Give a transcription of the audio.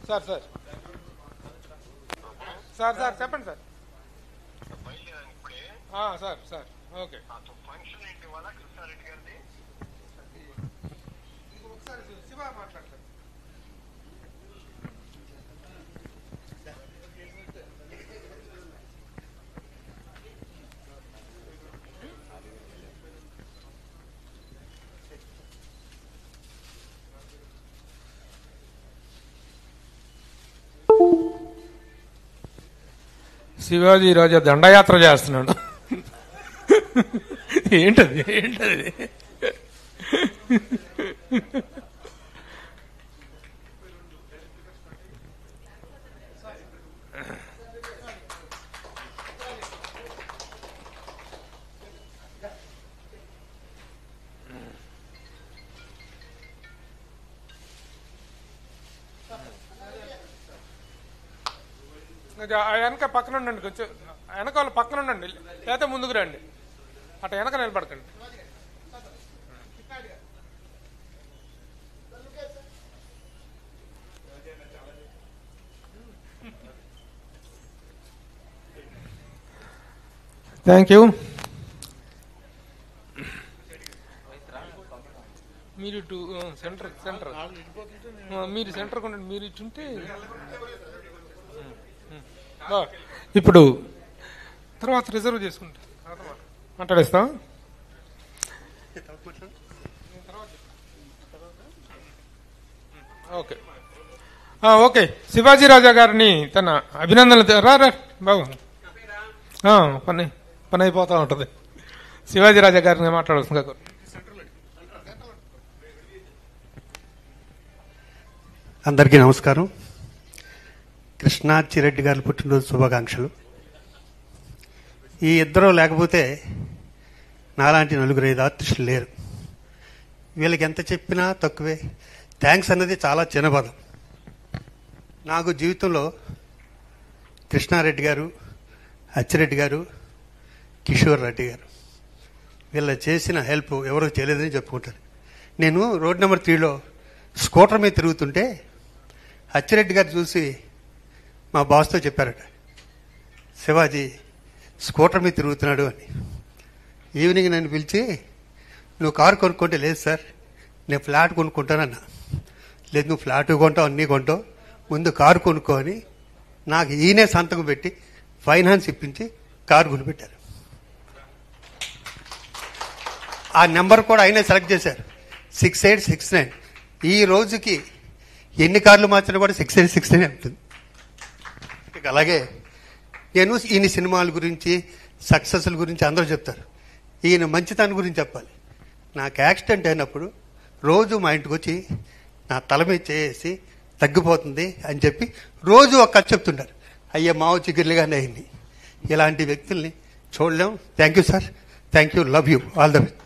Sir sir sir sir చెప్పండి sir. Sir sir okay. Function ఏంటి వాళ్ళ కృష్ణారెడ్డి గారిది? ఒకసారి శివ మాట్లాడతారు. శివాజీ రాజా దండయాత్ర చేస్తున్నాడు. ఏంటది ఏంటది? వెనక పక్కన ఉండండి, కొంచెం వెనక వాళ్ళు పక్కన ఉండండి, లేకపోతే ముందుకు రండి. అట్లా వెనక నిలబడకండి. Thank you. మీరు ఇటు సెంటర్ సెంటర్ మీరు సెంటర్కి ఉండండి. మీరు ఇటుంటే ఇప్పుడు తర్వాత రిజర్వ్ చేసుకుంటా మాట్లాడేస్తా. Okay okay. శివాజీ రాజా గారిని తన అభినందనలు. రా బాబు, పని పని అయిపోతూ ఉంటుంది. శివాజీ రాజా గారిని మాట్లాడుతుంది. అందరికీ నమస్కారం. కృష్ణాచిరెడ్డి గారి పుట్టినరోజు శుభాకాంక్షలు. ఈ ఇద్దరు లేకపోతే నాలాంటి 4-5 ఆర్టిస్టులు లేరు. వీళ్ళకి ఎంత చెప్పినా తక్కువే. థ్యాంక్స్ అన్నది చాలా చిన్న పదం. నాకు జీవితంలో కృష్ణారెడ్డి గారు, అచ్చిరెడ్డి గారు, కిషోర్ రెడ్డి గారు వీళ్ళ చేసిన హెల్ప్ ఎవరో చేయలేదని చెప్పుకుంటారు. నేను రోడ్ నెంబర్ 3లో స్కూటర్ మీద తిరుగుతుంటే అచ్చిరెడ్డి గారు చూసి మా బాస్తో చెప్పారట, శివాజీ స్కూటర్ మీద తిరుగుతున్నాడు అని. ఈవినింగ్ నన్ను పిలిచి, నువ్వు కారు కొనుక్కుంటే, లేదు సార్ నేను ఫ్లాట్ కొనుక్కుంటానన్నా. లేదు, నువ్వు ఫ్లాట్ కొంటావు, అన్నీ కొంటావు, ముందు కారు కొనుక్కో అని నాకు ఈయనే సంతకం పెట్టి ఫైనాన్స్ ఇప్పించి కారు కొనిపెట్టారు. ఆ నెంబర్ కూడా ఆయనే సెలెక్ట్ చేశారు, 6869. ఈ రోజుకి ఎన్ని కార్లు మార్చినా కూడా 6869 ఉంటుంది. అలాగే నేను ఈయన సినిమాల గురించి, సక్సెస్ల గురించి అందరూ చెప్తారు. ఈయన మంచితనం గురించి చెప్పాలి. నాకు యాక్సిడెంట్ అయినప్పుడు రోజు మా ఇంటికి వచ్చి నా తల మీద చేసి తగ్గిపోతుంది అని చెప్పి రోజు ఒక కథ చెప్తుంటారు. అయ్యే మావ చిగురులుగానే అయింది. ఇలాంటి వ్యక్తుల్ని చూడలేం. Thank you sir, thank you, love you, all the best.